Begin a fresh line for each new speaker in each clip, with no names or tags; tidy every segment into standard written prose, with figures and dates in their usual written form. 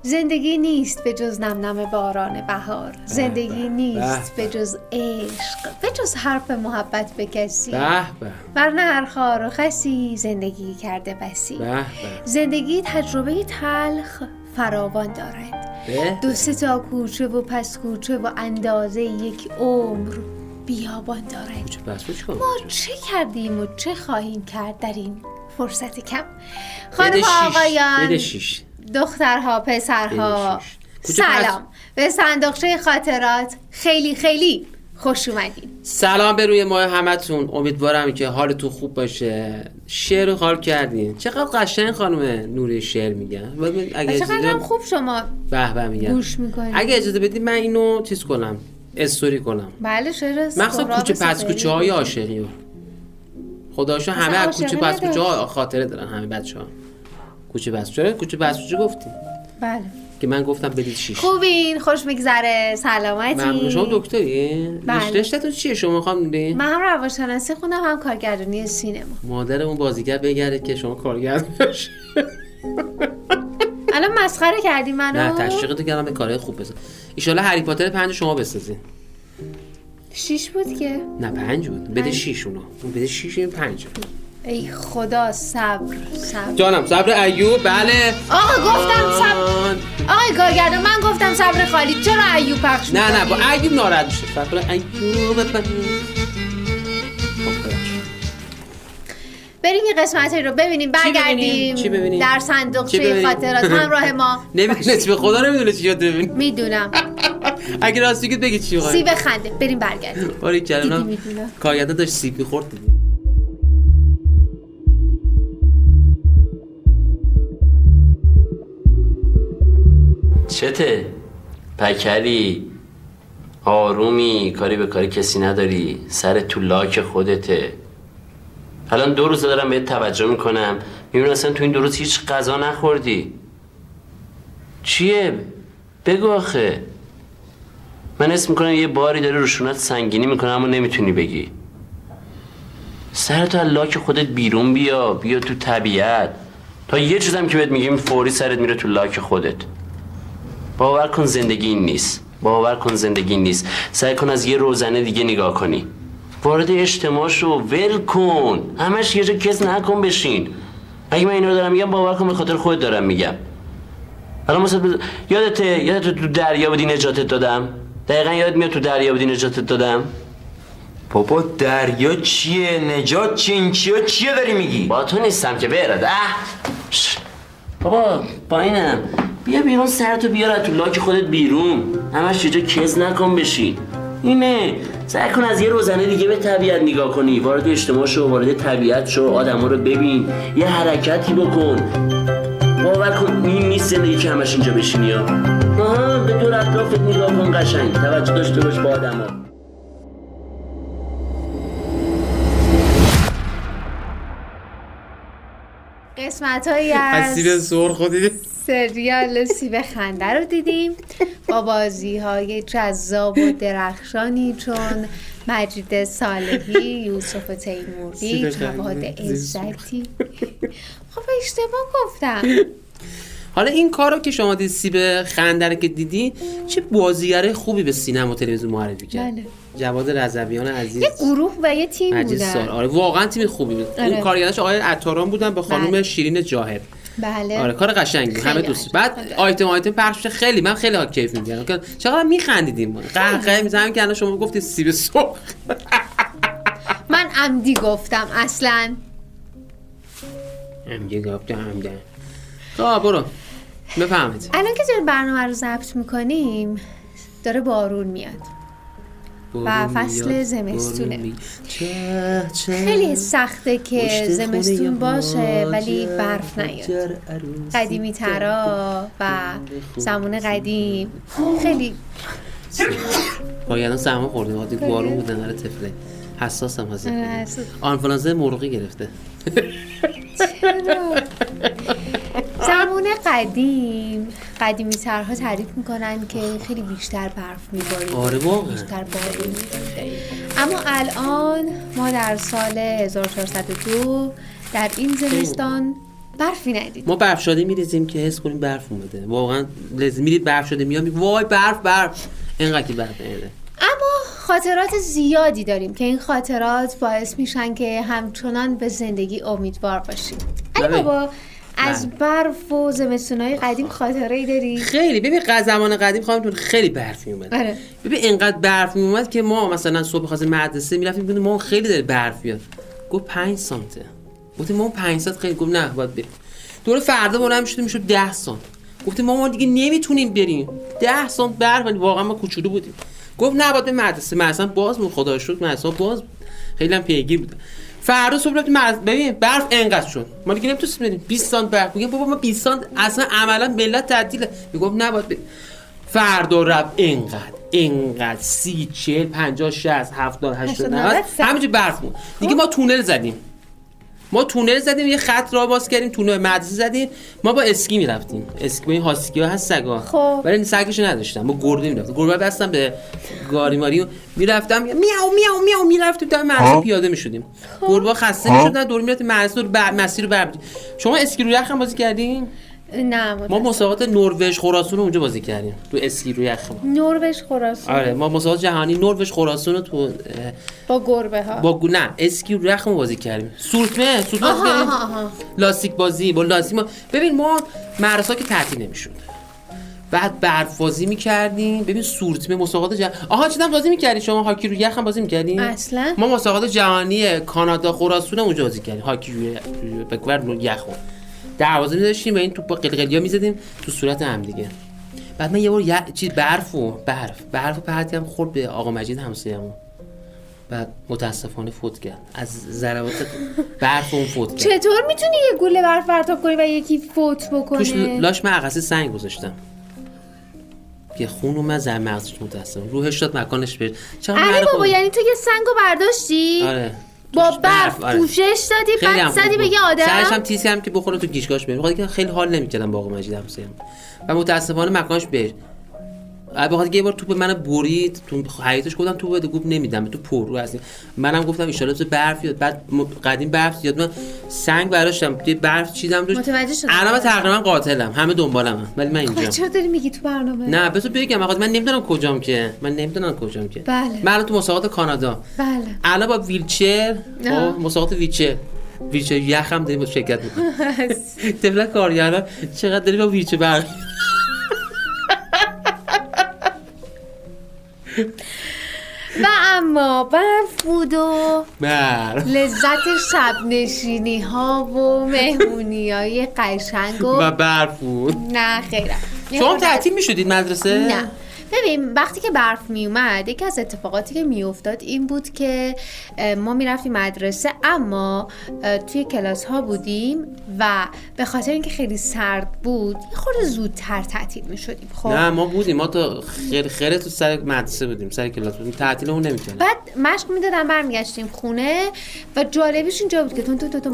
زندگی نیست به جز نم نم باران بهار، زندگی نیست به جز عشق، به جز حرف محبت به کسی، ورنه هر خار و خسی زندگی کرده بسی. زندگی تجربه تلخ فراوان دارد، دو سه تا کوچه و پس کوچه و اندازه یک عمر بیابان دارد. ما چه کردیم و چه خواهیم کرد در این فرصت کم؟ خانم آقایان، دخترها، پسرها، سلام به صندوقچه خاطرات. خیلی خیلی خوش اومدین.
سلام به روی ماه همتون. امیدوارم که حالتون خوب باشه. شعر رو حال کردین. چقدر قشنگ خانم نوری شعر میگن.
اگه چقدر خوب شما
به میگن
گوش میکنید.
اگه اجازه بدید من اینو چیز کنم، استوری کنم.
بله شعر
مخصوصا کوچه پس کوچه های عاشقی رو خداشو همه از کوچه پس کوچه ها خاطره دارن. همه بچه‌ها کوچه پس کوچه گفتیم.
بله
که من گفتم بدید 6.
خوبین، خوش میگذره، سلامتی.
ممنون. شما دکتری؟
بله.
رشته‌تون چیه شما خانم نوری؟
من هم روانشناسی خوندم، هم کارگردانی سینما.
مادر اون بازیگر بگره که شما کارگردان باشی.
الان مسخره کردی منو؟
نه تشویقتو کردم به کارهای خوب بساز. ان شاءالله هری پاتر 5 شما بسازین.
6 بود که؟
نه 5 بود. بده 6 اونو. بده 6 این 5.
ای خدا، صبر
جانم. صبر ایوب. بله
آقا گفتم صبر. آقای کارگردان من گفتم صبر خالی، چرا ایوب پخش می‌کنی؟
نه با ایوب ناراحت میشه. صبر ایوب.
بریم یه قسمتی رو ببینیم، برگردیم.
چی ببینیم؟
در صندوقچه خاطرات همراه ما.
نمیدونی به خدا نمیدونه چی یاد ببینیم.
میدونم.
اگه راستی بگید بگید چی می‌خواید.
سیب خنده. بریم برگردیم.
باری کلام کارگردان داشت سیب می‌خورد دیدی.
چته؟ پکری آرومی، کاری به کاری کسی نداری، سر تو لاک خودته. الان 2 روز دارم بهت توجه میکنم، میبینم اصلا تو این 2 روز هیچ غذا نخوردی. چیه؟ بگو آخه. من اسم میکنم یه باری داره روشونت سنگینی میکنه اما نمیتونی بگی. سرتو از لاک خودت بیرون بیا تو طبیعت. تا یه چیزم که بهت میگیم فوری سرت میره تو لاک خودت. باور کن زندگی این نیست. سعی کن از یه روزنه دیگه نگاه کنی. وارد اجتماع شو، ول کن. همش یه جا کس نکن بشین. اگه من اینا رو دارم میگم باور کن به خاطر خودت دارم میگم. حالا مثلا یادت تو دریا بودی نجاتت دادم؟ دقیقاً یادت میاد تو دریا بودی نجاتت دادم؟
بابا دریا چیه؟ نجات چیه؟ این چیه داری میگی؟
با تو نیستم که برد. بابا با اینم بیا بیرون، سرتو بیار تو لاک خودت بیرون. همش یه جا کز نکن بشین. اینه سعی کن از یه روزنه دیگه به طبیعت نگاه کنی. وارد اجتماع شو، وارد طبیعت شو، آدما رو ببین، یه حرکتی بکن. باور کن این نیست زندگی که همش اینجا بشینی ها. به دور اطرافت نگاه کن، قشنگ توجه داشته باش با آدما.
قسمت‌هایی از
سیب سرخ خودی
سریال سیب خنده رو دیدیم با بازی‌های جذاب و درخشانی چون مجید صالحی، یوسف تیموری، جواد عزتی. خب اشتباه گفتم.
حالا این کارو که شما دید سیب خنده رو که دیدی، چه بازیگر خوبی به سینما و تلویزیون معرفی کرد.
بله.
جواد رضویان عزیز،
یه گروه و یه تیم بودن.
آره واقعا تیم خوبی بود.
آره.
اون کارگردانش آقای عطاران بودن با خانم
بله.
شیرین جاهد.
بله.
آره کار قشنگی بود، همه دوست. بعد آیتم پخش شد، خیلی من خیلی کیف می‌کردم. چقدر می‌خندیدیم ما. قهقه می‌زدم که الان شما گفتید سیب سرخ.
من عمدی گفتم اصلاً.
عمدی گفتم. خب برو بفهمید.
الان که داریم برنامه رو ضبط می‌کنیم داره بارون میاد. و فصل زمستونه. خیلی سخته که زمستون باشه ولی برف نیاد. قدیمی ترا و زمان قدیم خیلی
پایان سرما خورده وقتی بارون بودن. برای طفله حساس هم هست. آنفولانزا مرغی گرفته.
زمان قدیمی ترها تعریف میکنن که خیلی بیشتر برف میبارید.
آره واقعا.
بیشتر بارون. اما الان ما در سال 1402 در این زمستان برفی ندید.
ما برف شده میریزیم که حس کنیم برف اومده. واقعا لازم میرید برف شده میام وای برف اینقدر که برف اومده.
اما خاطرات زیادی داریم که این خاطرات باعث میشن که همچنان به زندگی امیدوار باشیم. ای بابا از برف و زمستونای قدیم خاطره‌ای داری؟
خیلی. ببین زمان قدیم خواهمتون خیلی برف میومد.
آره.
ببین اینقدر برف میومد که ما مثلا صبح خواستیم مدرسه میرفتیم ببینیم ما خیلی داره برف میاد. گفت 5 سانته. گفتیم ما 5 سانت خیلی. گفت نه باید بریم. دوره فردا بلند میشد 10 سانت. گفتیم ما دیگه نمیتونیم بریم. 10 سانت برف. واقعا ما کوچولو بودیم. گفت نه باید به مدرسه. مثلا باز بود خدا رو شکر مدرسه باز خیلی هم پیگیر بود. فردا صبح رفتیم ببین برف انقدر شد ما دیگه نمیتونیم بریم 20 سانت برف. میگم بابا ما 20 سانت اصلا عملا ملت تعطیله. میگفت نه باید بریم. فردا رفت اینقدر 30 40 50 60 70 80 90 همینجوری برف بود دیگه. ما تونل زدیم یه خط راه باز کردیم تونل مدرسه زدیم. ما با اسکی میرفتیم. اسکی با این هاسکی ها هست سگا.
خب
ولی سگشو نداشتم. با گربه میرفتم. گربه بستم به گاریماری میرفتم میاو میرفتیم تا مدرسه پیاده میشدیم. گربه خسته میشدن دور میرفتیم مدرسه رو مسیر رو برمی‌داشتیم. شما اسکی روی یخ هم بازی کردین؟
نه
ما مسابقات نروژ خراسان رو اونجا بازی کردیم تو اسکی روی یخ.
نروژ خراسان.
آره ما مسابقات جهانی نروژ خراسان رو تو
با گربه ها
نه اسکی روی یخ بازی کردیم. سورتمه لاستیک بازی با لاستیک ببین ما مدرسه که تعطیل نمیشد بعد برف بازی میکردیم. ببین سورتمه مسابقات چیزام بازی میکردی شما هاکی روی یخ هم بازی میکردین؟
اصلا
ما مسابقات جهانی کانادا خراسان اونجا بازی کردیم هاکی روی یخ. دروازه می‌داشتیم و این توپا قلقلیا می‌زدیم تو صورت هم دیگه. بعد من یه بار چیز برف پرتیم خورد به آقا مجید همسایه‌مون. بعد متاسفانه فوت کرد. از ضربات برف اون فوت کرد.
چطور میتونی یه گوله برف پرتاب کنی و یکی فوت بکنه؟
توش لاش من عکس سنگ گذاشتم. که خون اومد زیر مغزش متاسفانه. روحش داد مکانش بره.
علی بابا یعنی تو یه سنگو برداشتی؟
آره.
با برف پوشش دادی بعد زدی به یه آدم؟
سرش هم تیزی هم که بخوره تو گیشگاش بریم. بخاطر که خیلی حال نمی‌کردم با آقا مجید همسایه‌ام. و متاسفانه مکانش بهش. بخاطر که یه بار توپ منو برید تو حیاطش گفتم توپ بده گفت نمیدم تو پررو هستی. منم گفتم ان شاءالله برف بیاد. بعد قدیم برف زیاد من سنگ برداشتم یه برف چیدم روش.
متوجه شدم.
الان تقریبا قاتلم. همه دنبالمن ولی من اینجام.
چرا داری میگی تو برنامه؟
نه بذار بگم من نمیدونم کجام که.
بله.
من الان تو مسابقات کانادا.
بله.
الان با ویلچر مسابقات ویلچر یخ هم داریم شرکت می‌کنیم. طفلا کارگردان چقدر داری با ویلچر برق.
و اما برف بود و لذت شب نشینی ها و مهمونی های قشنگ
و برف بود.
نه خیره.
شما تعطیل می شدید مدرسه؟
نه ببین وقتی که برف می اومد یکی از اتفاقاتی که می افتاد این بود که ما می رفتیم مدرسه اما توی کلاس ها بودیم و به خاطر اینکه خیلی سرد بود یه خورده زودتر تعطیل می شدیم. خب
نه ما بودیم ما تو خیره تو سر مدرسه بودیم سر کلاس بودیم تعطیلمون نمی‌کردیم.
بعد مشق می‌دادن برمیگشتیم خونه و جالبیش اینجا بود که تو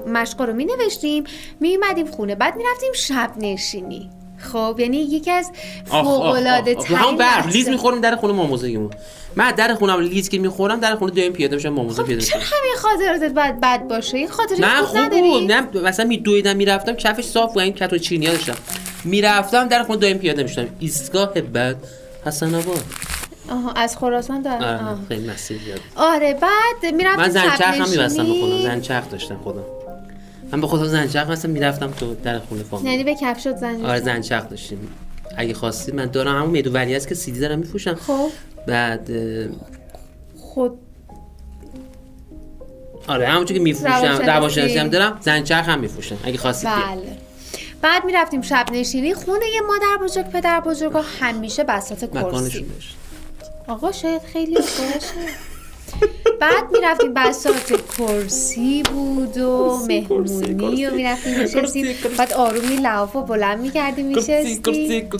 مشق رو می نوشتیم می اومدیم خونه بعد می رفتیم شب نشینی. خب یعنی یکی از فوق‌العاده
ترین برف لیز می‌خوریم در خونه ماموزگیمون. من در خونم لیز که می‌خورم در خونه دایم پیاده میشم ماموزه پیاده میشم.
چرا همین خاطراتت باید بد باشه؟ این خاطره خوب
نداری؟ نه مثلا میدویدم میرفتم کفش صاف بود این کتون چینی‌ها داشتم. میرفتم در خونه دایم پیاده میشم. ایستگاه بعد حسن آباد.
از خراسان
آره خیلی مسیر زیاد.
آره بعد میرفتم
من زنچرخ هم می‌بستم به خودم. زنچرخ داشتم خودم. من به خودم زنچرخ هستم میرفتم تو در خونه فامیل.
یعنی به کفشت زنچرخ؟
آره زنچرخ داشتیم. اگه خواستید من دارم همون میدو ولی است که سی دی دارم میفروشم.
خب
بعد
خود
آره همونجوری که میفروشم روانشناسی هم دارم زنچرخ هم میفروشم اگه خواستید.
بله. بعد میرفتیم شب نشینی خونه یه مادر بزرگ پدر بزرگا همیشه بساط کرسی. آقا شاید خیلی باشه. بعد میرفتیم بساط کرسی بود و مهمونی و میرفتیم میشستیم بعد آرومی لحافو بلند میکردیم میشستیم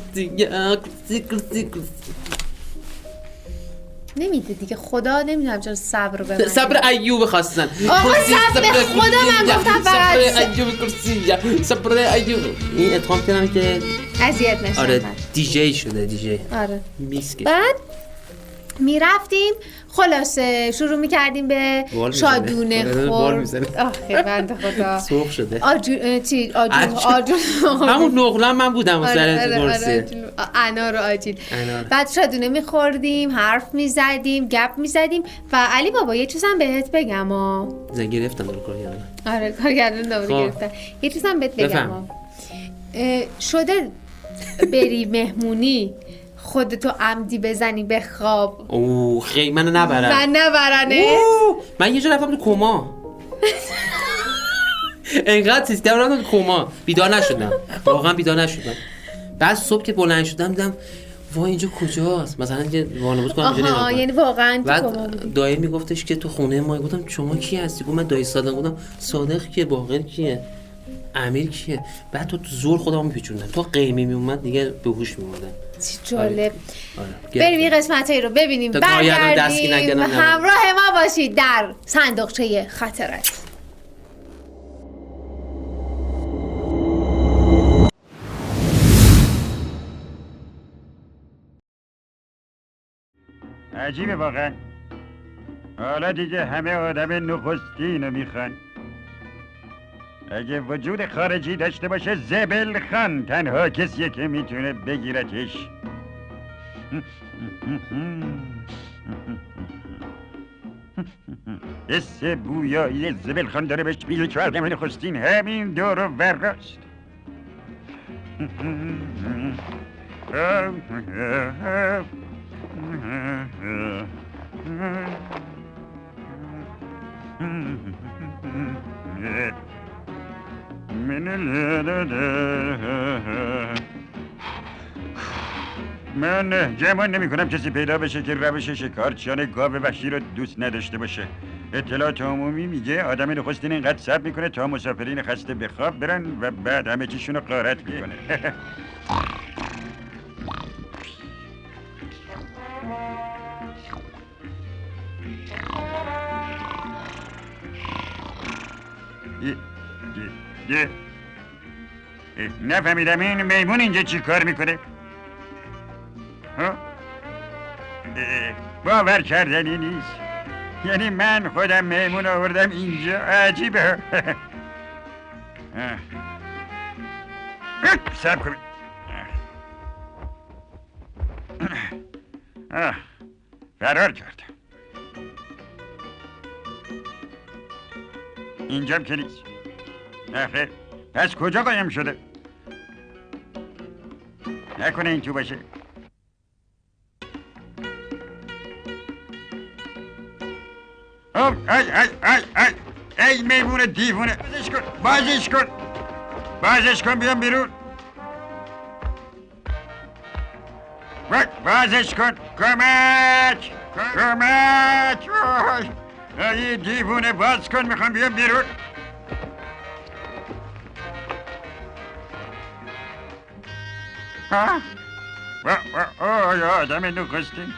نمیده دیگه خدا نمیدونم چرا صبر رو بمونه.
صبر ایوب خواستن
آقا صبر خدا من گفتم فقط
صبر ایوب کرسی صبر ایوب این اتهام کردن که
اذیت نشن.
آره دی جی شده دی جی.
آره
میسک.
بعد میرفتیم خلاصه شروع میکردیم به شادونه خورد. آخه بنده خدا
سرخ شده.
آجون
همون نقلا من بودم سر درسته.
انار و آجیل. بعد شادونه میخوردیم، حرف میزدیم، گپ میزدیم و علی بابا یه چیزم بهت بگم
زن گرفتم دور کارگردان.
آره کارگردان دور گرفتن. یه چیزم بهت بگم شده بری مهمونی خودتو عمدی بزنی به خواب.
خیلی منو نبرنه. من یه جا رفتم تو کما. انقدر سیستم رفتم تو کما بیدار نشدم. واقعا بیدار نشدم. بعد صبح که بلند شدم دیدم وای اینجا کجاست؟ مثلا یه وانمود کنم اینجا نگاه کنم.
یعنی واقعا تو کما
بعد
بودی.
دایی میگفتش که تو خونه ما. گفتم شما کی هستی؟ گفت من دایی صادق. گفتم صادق کیه؟ باقر کیه؟ امیر کیه؟ بعد تو زور خودمو میپیچوندم تا قیمی میومد دیگه به هوش میومدم.
جالب. بریم این قسمتایی رو ببینیم برگردیم همراه ما باشید در صندوقچه خاطرات.
عجیبه واقعا. حالا دیگه همه آدم نخستین رو میخوان. اگه وجود خارجی داشته باشه زبل خان تنها کسیه که میتونه بگیرتش. حس بویایی زبل خان داره بهش میگه که آدم نخستین همین دور و برراست. من گمان نمی کنم کسی پیدا بشه که روش شکارچیان گاو وحشی رو دوست نداشته باشه. اطلاعات عمومی میگه آدم نخستین اینقدر صبر میکنه تا مسافرین خسته به خواب برن و بعد همه چیشون رو غارت میکنه. نفهمیدم این میمون اینجا چی کار میکنه؟ باور کردنی نیست. یعنی من خودم میمون آوردم اینجا. عجیبه. صبر کنید. فرار کرد. اینجام که نیست. آخه پس کجا قایم شده؟ نکنه این تو باشه. ای میمون دیوونه. بازش کن بیام بیرون. بازش کن. کمک. ای دیوونه باز کن میخوام بیام بیرون. یا آدم نخستین.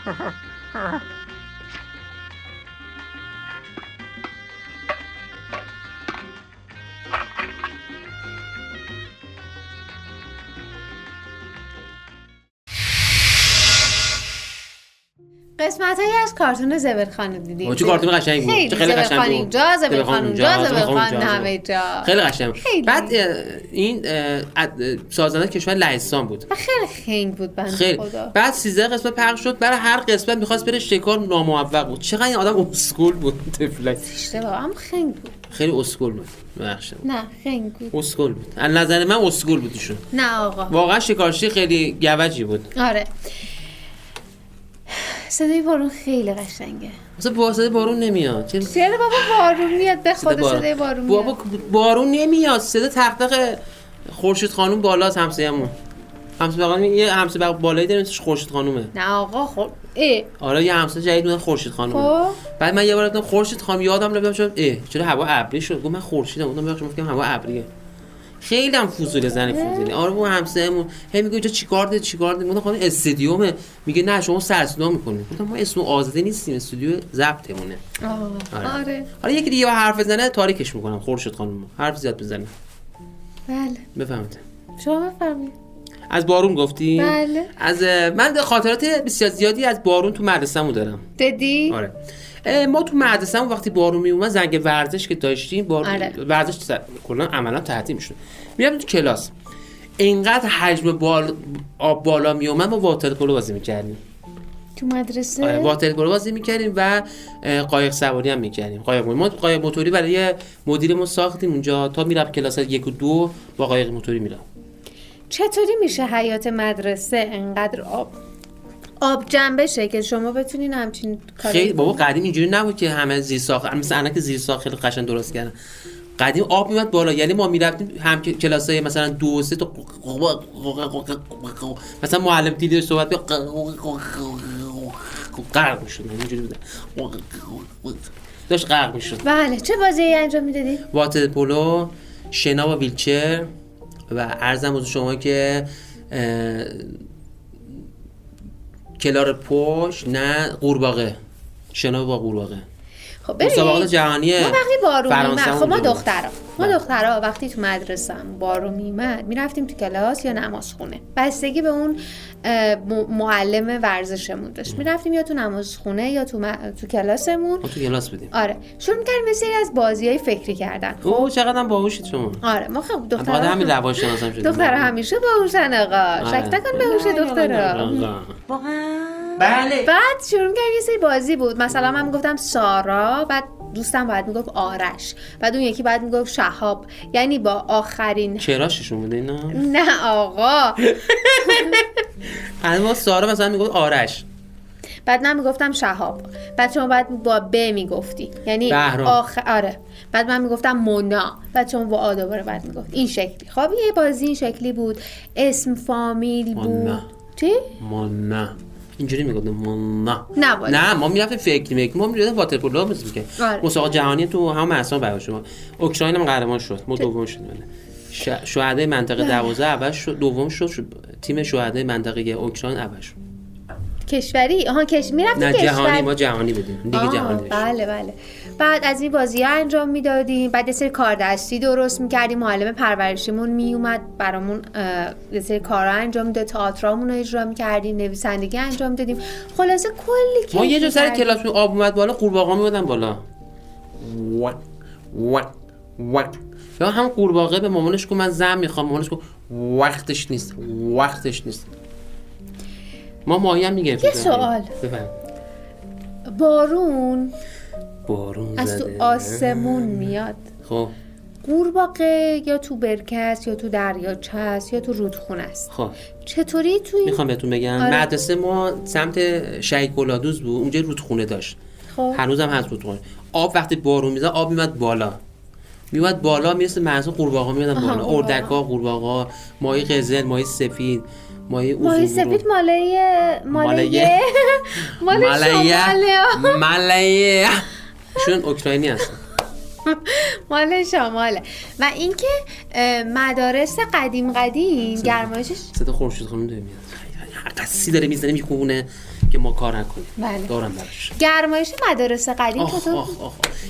قسمتایی از کارتون زبرخان رو دیدیم.
چه کارتون قشنگ بود.
چه خیلی قشنگ بود. اینجا زبرخان اونجا زبرخان همه جا.
خیلی قشنگ. بعد این سازنده کشور لهستان بود.
خیلی خنگ بود بنده خدا.
بعد 13 قسمت پخش شد. برای هر قسمت می‌خواست بره شکار، ناموفق بود. چقدر این آدم اسکول بود. طفلک.
اشتباه هم خنگ بود.
خیلی اسکول بود. بخشم.
نه خنگ بود.
اسکول بود. از نظر من اسکول بود ایشون.
نه آقا.
واقعا شکارچی خیلی گوجی بود.
آره. صدای بارون خیلی قشنگه.
مثلا صدای بارون نمیاد.
چرا بابا بارون میاد؟ به خدا صدای بارون میاد.
بابا بارون نمیاد. صدا تق خورشید خانم بالاست. همسایه‌مون. یه همسایه بالایی داریم اسمش خورشید خانومه.
نه آقا
آره یه همسایه جدید بود خورشید خانومه. بعد من یه بار رفتم خورشید خانم یادم رفت شد چرا هوا ابری شد. گفت من خورشیدم. گفتم بخش گفتم هوا ابریه. خیلی هم فضولی زنی فضولی. آره اون همسایه‌مون هی میگه اینجا چیکار دید. گفتم خانم استادیومه. میگه نه شما سرصدا میکنید. گفتم ما اسم آزاده نیستیم، استودیو ضبطمونه.
آره.
حالا یکی دیگه حرف بزنه تاریکش میکنم. خورشید خانم حرف زیاد بزنه.
بله.
بفهمید.
شما بفرمایید.
از بارون گفتی؟
بله.
از من خاطرات بسیار زیادی از بارون تو مدرسه‌مون دارم.
دیدی؟
آره. ما تو مدرسه‌مون وقتی بارون میومد زنگ ورزش که داشتیم
آره.
ورزش کلا عملا تعطیل میشد. میرفتیم تو کلاس. اینقدر حجم آب بالا میومد ما واتر پولو بازی می‌کردیم.
تو مدرسه؟
آره واتر پولو بازی می‌کردیم و قایق سواری هم می‌کردیم. ما قایق موتوری برای مدیرمون ساختیم اونجا تا میرفت کلاس 1 و 2 با قایق موتوری میرفت.
چطوری میشه حیات مدرسه انقدر آب جمع بشه که شما بتونین همچین کاری؟
خیلی بابا قدیم اینجوری نبود که همه زیر ساخت مثلا الان که زیر ساخت خیلی قشنگ درست کردن. قدیم آب میاد بالا، یعنی ما میرفتیم هم کلاسای مثلا 2 و 3 تا مثلا معلم دیدی صحبت غرق میشد، اینجوری بود داشت غرق میشد.
بله. چه بازی انجام میدادی؟
واتر پولو، شنا با ویلچر و عرضم حضور شما که کلار پشت نه قورباغه، شنا با قورباغه.
خب ببین
مسابقات جهانی
ما وقتی بارون میومد، خب ما
بود.
دخترها وقتی تو مدرسه‌م بارون میومد میرفتیم تو کلاس یا نمازخونه، بستگی به اون معلم ورزشمون داشت. میرفتیم یا تو نمازخونه یا تو کلاسمون.
تو کلاس بودیم.
آره شروع می‌کردیم یه سری از بازی‌های فکری کردن.
اوه چقدر باهوشید شما.
آره ما خب دخترها
همین روانشناسم شدیم.
دخترها همیشه باهوشن آقا. شک نکن باهوشه دخترها.
بله.
بعد شروع کردیم یه سری بازی بود، مثلا من میگفتم سارا، بعد دوستم باید میگفت آرش، بعد اون یکی باید میگفت شهاب، یعنی با آخرین
چراششون بوده اینا؟
نه آقا.
الان سارا مثلا میگفت آرش،
بعد من میگفتم شهاب، بعد شما باید با ب میگفتی، یعنی آره. بعد من میگفتم مونا، بعد شما با آ دوباره بعد میگفت. این شکلی. خب یه بازی این شکلی بود. اسم فامیل بود. چی؟
مونا. اینجوری میگفتم مونا.
نه
ما میرفتیم فکر ما میرفتیم واتر پولو بازی می‌کردیم. مسابقات جهانی تو هم اصلا برای شما. اوکراین هم قهرمان شد. ما دوم شدیم. شهدای منطقه 12 اول شد، دوم شد. تیم شهدای منطقه اوکراین اول شد.
کشوری؟ میرفتیم
کشوری. جهانی، ما جهانی بودیم. دیگه جهانی.
بله. بعد از این بازی‌ها انجام میدادیم، بعد یه سری کار دستی درست می‌کردیم، معلم پرورشیمون میومد برامون یه سری کارا انجام میداد، تئاترامون رو اجرا می‌کردیم، نویسندگی انجام دادیم. خلاصه کلی کیف.
ما یه جا سر کلاس آب اومد بالا، قورباغه‌ها میومدن بالا. یا هم قورباغه به مامانش گفت من زن میخوام، مامانش گفت وقتش نیست. ما ماهی هم میگرفتیم.
یه سوال. بارون از تو آسمون میاد.
خب
قورباغه یا تو برکه است یا تو دریاچه است یا تو رودخونه است.
خب
چطوری توی
میخوام بهتون بگم مدرسه ما سمت شهید گلادوز بود، اونجا رودخونه داشت.
خب
هنوزم هست رودخونه. آب وقتی بارون میاد آب میاد بالا میرسه مرز قورباغه‌ها میادن بالا. اردک‌ها، قورباغه‌ها، ماهی قزل، ماهی سفید، ماهی
سفید مالایه
شون اوکراینی هستن.
مال شماله. و اینکه مدارس قدیم گرمایشش
صدا خورشید خانم داره میاد، قصی داره میزنه میخونه که ما کار نکنیم.
بله.
دارم براش.
گرمایش مدارس قدیم چطور؟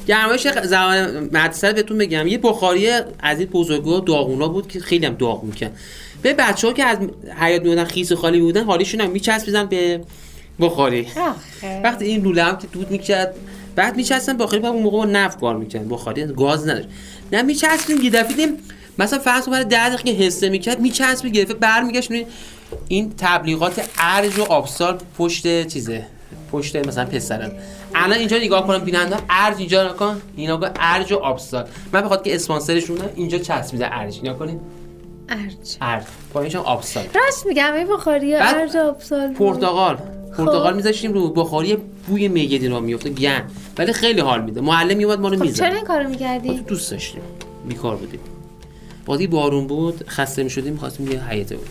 گرمایش زمان مدرسه بهتون بگم، یه بخاری از این بزرگا داغونا بود که خیلی هم داغ میکرد. به بچه‌ها که از حیاط میومدن خیس خالی بودن، حالیشون هم میچسبیدن به بخاری. وقتی این لوله هم که دود میکرد، بعد میچسبن بخاری، بعد اون موقع با نفت کار میکردن، بخاری گاز نداشت. نه میچسبیم یه دفعه دیدیم مثلا فرض برای 10 دقیقه حسه میکرد، میچسبیم گرفته برمیگشت. این تبلیغات ارج و آبسال پشت چیزه، پشت مثلا پسرن. الان اینجا نگاه کنم بیننده ارج اینجا نکن، اینا گفت ارج و آبسال. من بخاطر که اسپانسرشونه اینجا چسبیده ارج، نگاه کنید ارج پایینش آبسال.
راست میگم این بخاری ارج آبسال.
پرتقال میذاشتیم رو بخاری، بوی میگدی را میفته گن، ولی خیلی حال میده. معلم میومد ما رو میزد.
چرا این کارو می‌کردی؟
دوست داشتیم، بیکار بودیم. وقتی بارون بود خسته می‌شدیم، می‌خواستیم یه حیاته بود.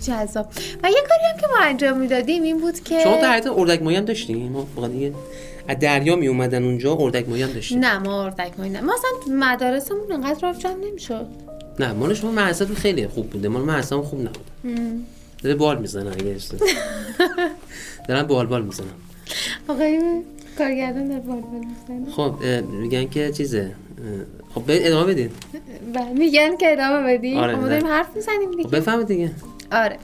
جذاب. و یه کاری هم که ما انجام میدادیم این بود که
شما در حیاط اردک ماهی هم داشتیم. ما فقط دیگه از دریا می اومدن اونجا، اردک ماهی هم داشتیم.
نه ما اردک ماهی نه. ما اصلا مدارسمون انقدر راه جمع نمیشد.
نه مال شما مدرسه خیلی خوب بوده، مال مدرسه خوب نبود. داره بال میزنن اگه است. دارن بال میزنن.
آقای کارگردان داره بال میزنه.
خب میگن که چیزه. خب ادامه بدین.
میگن که ادامه بدین.
آره
ما داریم حرف میزنیم دیگه.
خب بفهمید دیگه.
آره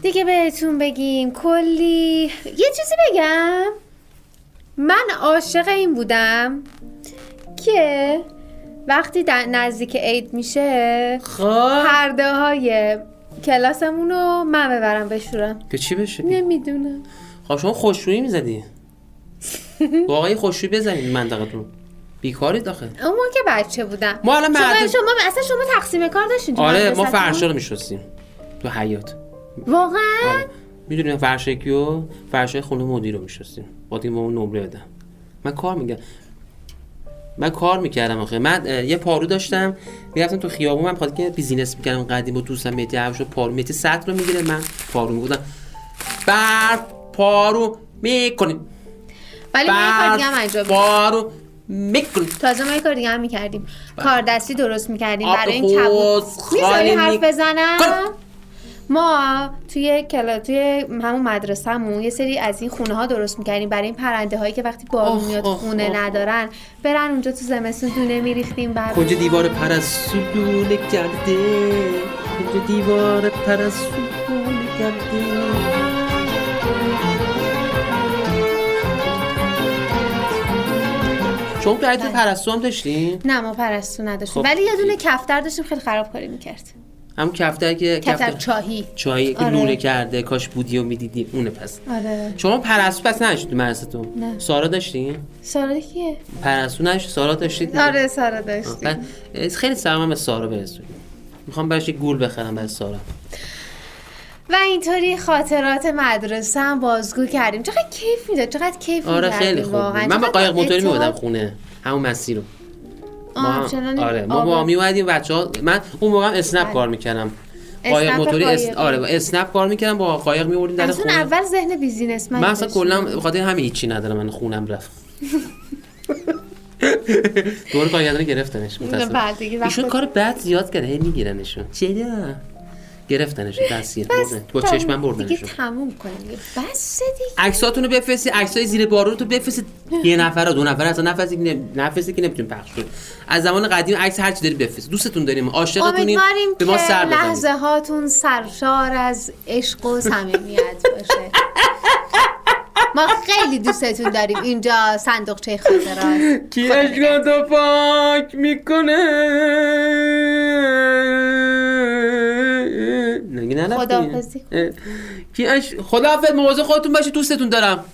دیگه بهتون بگیم کلی. یه چیزی بگم، من عاشق این بودم که وقتی نزدیک عید میشه پرده های کلاسمونو من ببرم بشورم.
که چی بشه؟
نمیدونم.
خب شما خوشرویی میزدی؟ واقعی خوشرویی بزنید منطقتون. بیکارید آخه.
اون موقع که بچه بودم.
ما الان
شما تقسیم کار داشتین؟
آره ما فرشا رو میشستیم تو حیاط.
واقعا؟
آره. میدونیم فرشکیو فرشای خونه مدیر رو میشستیم. باید ما اون نمره بدم. من کار میکردم آخه. من یه پارو داشتم میرفتم تو خیابون. من بخاطر که بیزینس میکردم قدیم با دوستم مهدی عوض پارو مهدی سطر رو میگیره، من پارو میگفتم پارو میکنیم.
ولی ما یه کار دیگه هم انجام
پارو میکنیم.
تازه ما یه کار دیگه هم میکردیم، کار دستی درست میکردیم برای این کبوت. میذاری حرف بزنم؟ ما توی همون مدرسه‌مون یه سری از این خونه ها درست می‌کردیم برای این پرنده هایی که وقتی بارون میاد خونه ندارن برن اونجا تو زمستون دونه میریختیم. بعد
کجا دیوار پرستو دونه کرده، کجا دیوار پرستو دونه کرده. شما تو عیدتون پرستو هم داشتین؟
نه ما پرستو نداشتیم، ولی یه دونه کفتر داشتیم خیلی خرابکاری می‌کرد.
همون کفتر که
کفتر چاهی
که لونه کرده، کاش بودی و میدیدی اونه. پس
آره.
شما پرستو پس نداشتید تو مدرسه‌تون؟
نه.
سارا داشتین؟
سارا کیه؟
پرستو نداشتی؟ سارا داشتید؟
آره سارا داشتیم.
خیلی سلام به سارا برسونید. میخوام براش یه گول بخرم برای سارا.
و اینطوری خاطرات مدرسه هم بازگو کردیم. چقدر کیف میداد، چقدر کیف
آره
می‌کردیم.
خیلی خوب. من با قایق موتوری می‌بردم خونه، همون مسیر رو. ما با میومدیم بچه‌ها. من اون موقع اسنپ کار می‌کردم. قایق موتوری اسنپ کار می‌کردم، با قایق می‌بردیم در خونه.
اول ذهن بیزینسمن.
من اصلا کلا به خاطر همین هیچی ندارم، من خونم رفت. دور کارگردانی گرفتنش متأسفانه. ایشون کار بد زیاد کرده، هی میگیرنشون. چرا؟ گرفتنشون دستگیر بردن. با چشمم بردنشون.
دیگه تموم کنید. بس دیگه.
عکساتونو بفرستید، عکسای زیر بارون تو بفرستید. یه نفر دو نفر اصلا نفسی که نمیتونیم پخش کنیم. از زمان قدیم عکس هر چی دارید بفرستید. دوستتون داریم، عاشقتونیم. به ما سر بزنید.
لحظه هاتون سرشار از عشق و صمیمیت باشه. ما خیلی دوستتون داریم. اینجا صندوقچه خاطرات.
کی عشقاتو پاک میکنه؟ نگی
خداحافظی.
خداحافظ، مواظب خودتون باشید، دوستتون دارم.